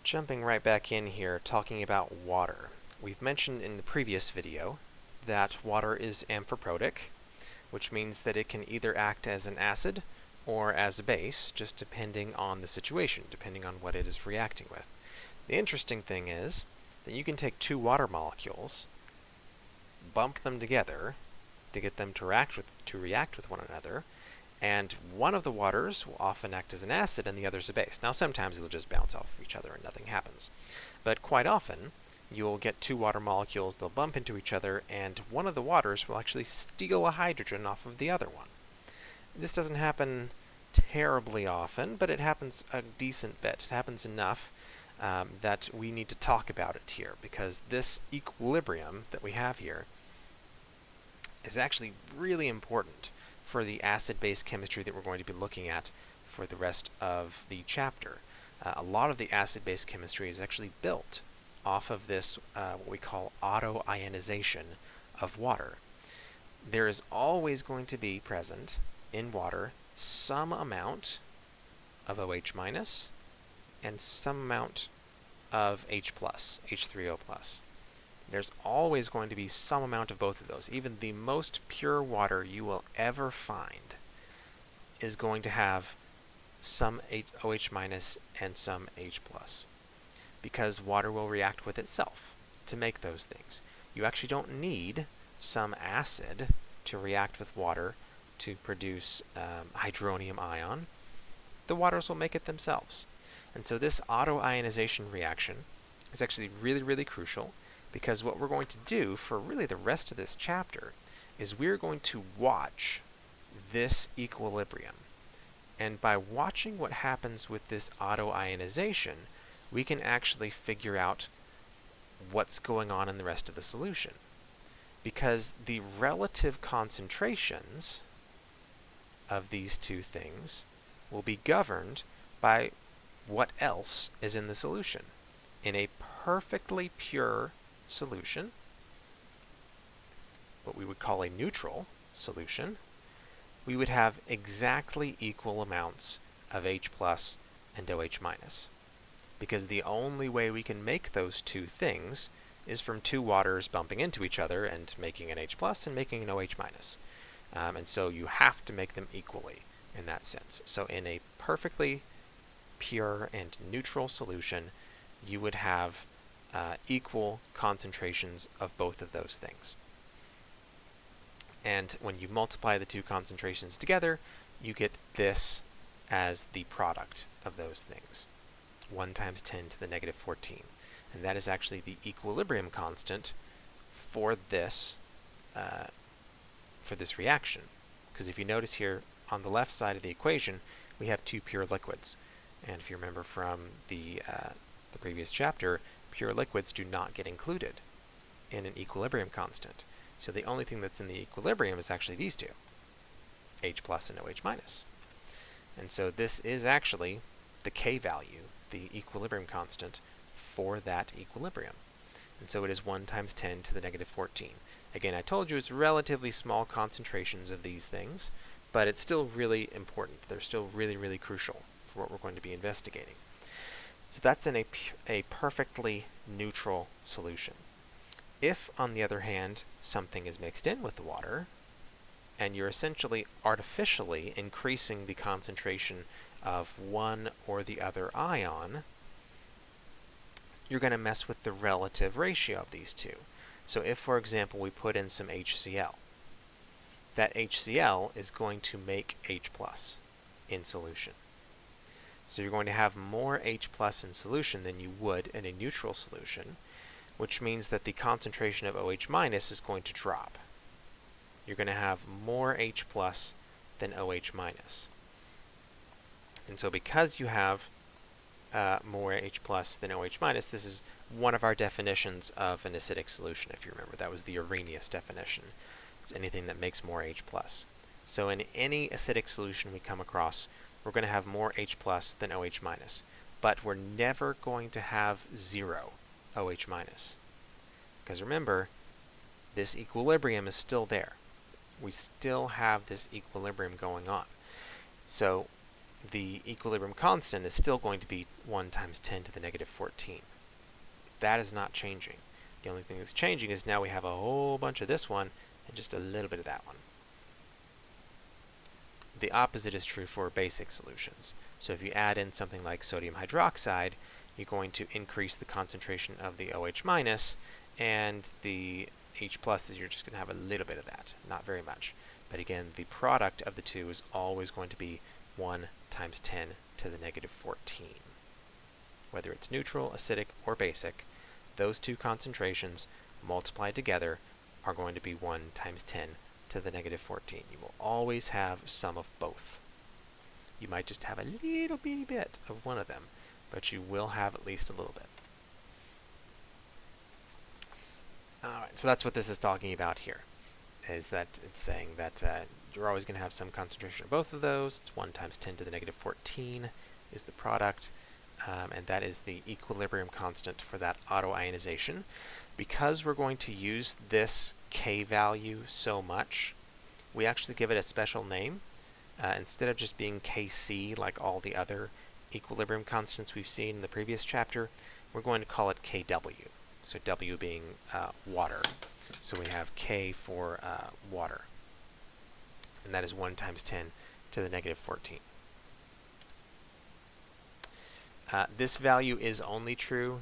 Jumping right back in here, talking about water. We've mentioned in the previous video that water is amphiprotic, which means that it can either act as an acid or as a base, just depending on the situation, depending on what it is reacting with. The interesting thing is that you can take two water molecules, bump them together to get them to react with one another, and one of the waters will often act as an acid and the other as a base. Now sometimes it'll just bounce off of each other and nothing happens. But quite often you'll get two water molecules, they'll bump into each other, and one of the waters will actually steal a hydrogen off of the other one. This doesn't happen terribly often, but it happens a decent bit. It happens enough that we need to talk about it here, because this equilibrium that we have here is actually really important for the acid-base chemistry that we're going to be looking at for the rest of the chapter. A lot of the acid-base chemistry is actually built off of this, what we call autoionization of water. There is always going to be present in water some amount of OH minus and some amount of H plus, H3O plus. There's always going to be some amount of both of those. Even the most pure water you will ever find is going to have some OH minus and some H plus, because water will react with itself to make those things. You actually don't need some acid to react with water to produce hydronium ion. The waters will make it themselves. And so this autoionization reaction is actually really, really crucial, because what we're going to do for really the rest of this chapter is we're going to watch this equilibrium. And by watching what happens with this autoionization, we can actually figure out what's going on in the rest of the solution. Because the relative concentrations of these two things will be governed by what else is in the solution. In a perfectly pure solution, what we would call a neutral solution, we would have exactly equal amounts of H plus and OH minus, because the only way we can make those two things is from two waters bumping into each other and making an H plus and making an OH minus. And so you have to make them equally in that sense. So in a perfectly pure and neutral solution, you would have equal concentrations of both of those things. And when you multiply the two concentrations together, you get this as the product of those things. 1 times 10 to the negative 14. And that is actually the equilibrium constant for this reaction. Because if you notice here on the left side of the equation, we have two pure liquids. And if you remember from the previous chapter, pure liquids do not get included in an equilibrium constant. So the only thing that's in the equilibrium is actually these two, H plus and OH minus. And so this is actually the K value, the equilibrium constant for that equilibrium. And so it is 1 times 10 to the negative 14. Again, I told you it's relatively small concentrations of these things, but it's still really important. They're still really, really crucial for what we're going to be investigating. So that's in a perfectly neutral solution. If, on the other hand, something is mixed in with the water, and you're essentially artificially increasing the concentration of one or the other ion, you're going to mess with the relative ratio of these two. So if, for example, we put in some HCl, that HCl is going to make H plus in solution. So you're going to have more H plus in solution than you would in a neutral solution, which means that the concentration of OH minus is going to drop. You're going to have more H plus than OH minus. And so because you have more H plus than OH minus, this is one of our definitions of an acidic solution. If you remember, that was the Arrhenius definition. It's anything that makes more H plus. So in any acidic solution we come across, we're going to have more H plus than OH minus. But we're never going to have 0 OH minus. Because remember, this equilibrium is still there. We still have this equilibrium going on. So the equilibrium constant is still going to be 1 times 10 to the negative 14. That is not changing. The only thing that's changing is now we have a whole bunch of this one and just a little bit of that one. The opposite is true for basic solutions. So if you add in something like sodium hydroxide, you're going to increase the concentration of the OH minus, and the H plus is you're just going to have a little bit of that, not very much. But again, the product of the two is always going to be 1 times 10 to the negative 14. Whether it's neutral, acidic, or basic, those two concentrations multiplied together are going to be 1 times 10 to the negative 14. You will always have some of both. You might just have a little bitty bit of one of them, but you will have at least a little bit. Alright, so that's what this is talking about here, is that it's saying that you're always going to have some concentration of both of those. It's 1 times 10 to the negative 14 is the product, and that is the equilibrium constant for that autoionization. Because we're going to use this K value so much, we actually give it a special name. Instead of just being Kc like all the other equilibrium constants we've seen in the previous chapter, we're going to call it Kw. So W being water. So we have K for water. And that is 1 times 10 to the negative 14. This value is only true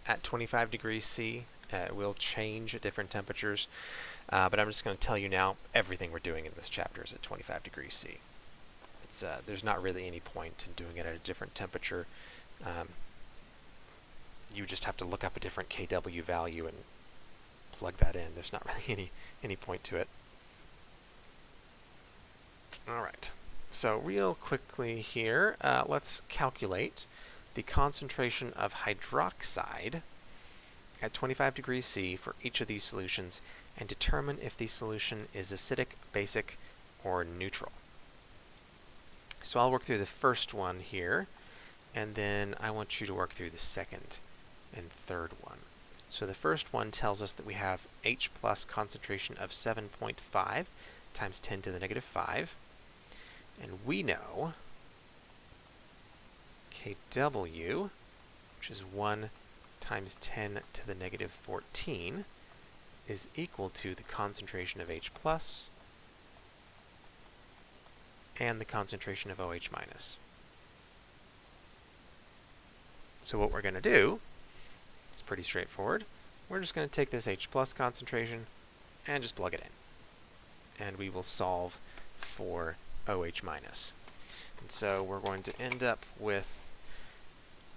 at 25 degrees C. It will change at different temperatures, but I'm just going to tell you now, everything we're doing in this chapter is at 25 degrees C. There's not really any point in doing it at a different temperature. You just have to look up a different Kw value and plug that in. There's not really any point to it. Alright, so real quickly here, let's calculate the concentration of hydroxide at 25 degrees C for each of these solutions and determine if the solution is acidic, basic, or neutral. So I'll work through the first one here, and then I want you to work through the second and third one. So the first one tells us that we have H plus concentration of 7.5 times 10 to the negative 5, and we know Kw, which is 1 times 10 to the negative 14, is equal to the concentration of H plus and the concentration of OH minus. So what we're going to do, it's pretty straightforward. We're just going to take this H plus concentration and just plug it in. And we will solve for OH minus. And so we're going to end up with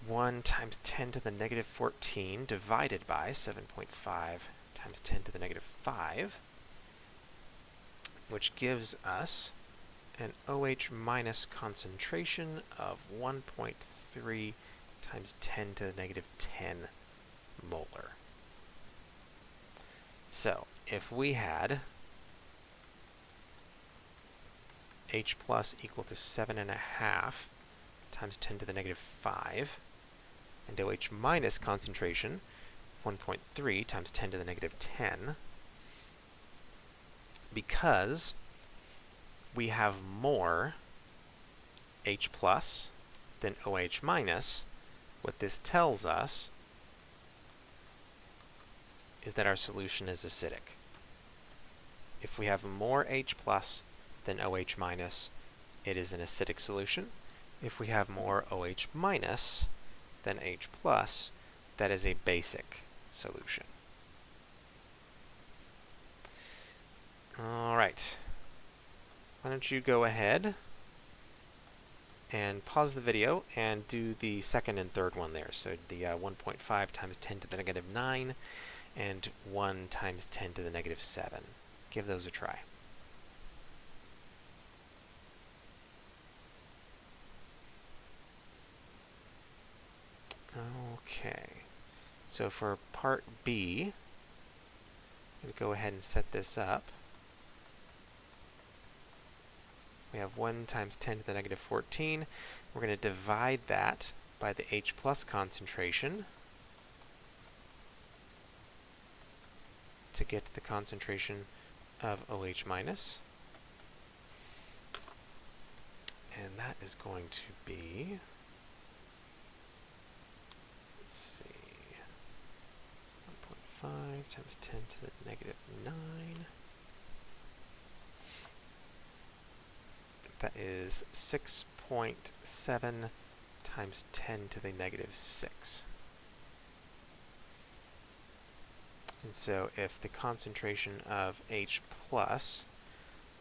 1 times 10 to the negative 14 divided by 7.5 times 10 to the negative 5, which gives us an OH minus concentration of 1.3 times 10 to the negative 10 molar. So if we had H plus equal to 7.5 times 10 to the negative 5, and OH minus concentration 1.3 times 10 to the negative 10, because we have more H plus than OH minus, what this tells us is that our solution is acidic. If we have more H plus than OH minus, it is an acidic solution. If we have more OH minus than H plus, that is a basic solution. All right. Why don't you go ahead and pause the video and do the second and third one there. So the 1.5 times 10 to the negative 9 and 1 times 10 to the negative 7. Give those a try. Okay, so for part B, I'm going to go ahead and set this up. We have 1 times 10 to the negative 14. We're going to divide that by the H plus concentration to get the concentration of OH minus. And that is going to be, let's see, 1.5 times 10 to the negative 9. That is 6.7 times 10 to the negative 6. And so if the concentration of H plus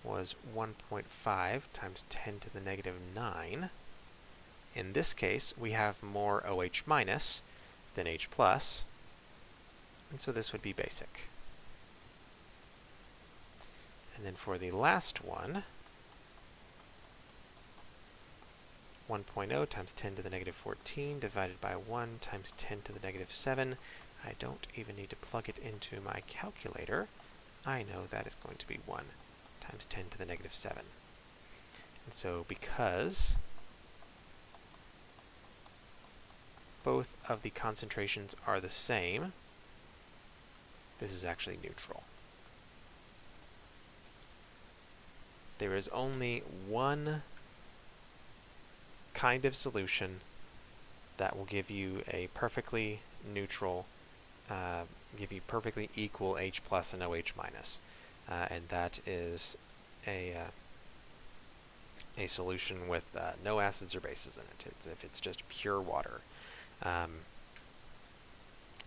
was 1.5 times 10 to the negative 9, in this case we have more OH minus than H plus, and so this would be basic. And then for the last one, 1.0 times 10 to the negative 14 divided by 1 times 10 to the negative 7. I don't even need to plug it into my calculator. I know that is going to be 1 times 10 to the negative 7. And so because both of the concentrations are the same, this is actually neutral. There is only one kind of solution that will give you a perfectly neutral, give you perfectly equal H plus and OH minus, and that is a solution with no acids or bases in it. If it's just pure water.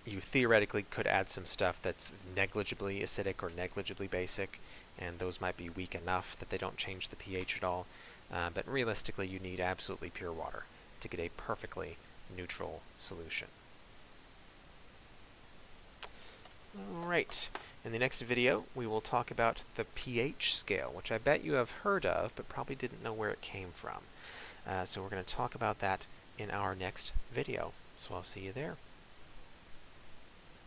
You theoretically could add some stuff that's negligibly acidic or negligibly basic, and those might be weak enough that they don't change the pH at all. But realistically, you need absolutely pure water to get a perfectly neutral solution. Alright, in the next video, we will talk about the pH scale, which I bet you have heard of, but probably didn't know where it came from. So we're going to talk about that in our next video. So I'll see you there.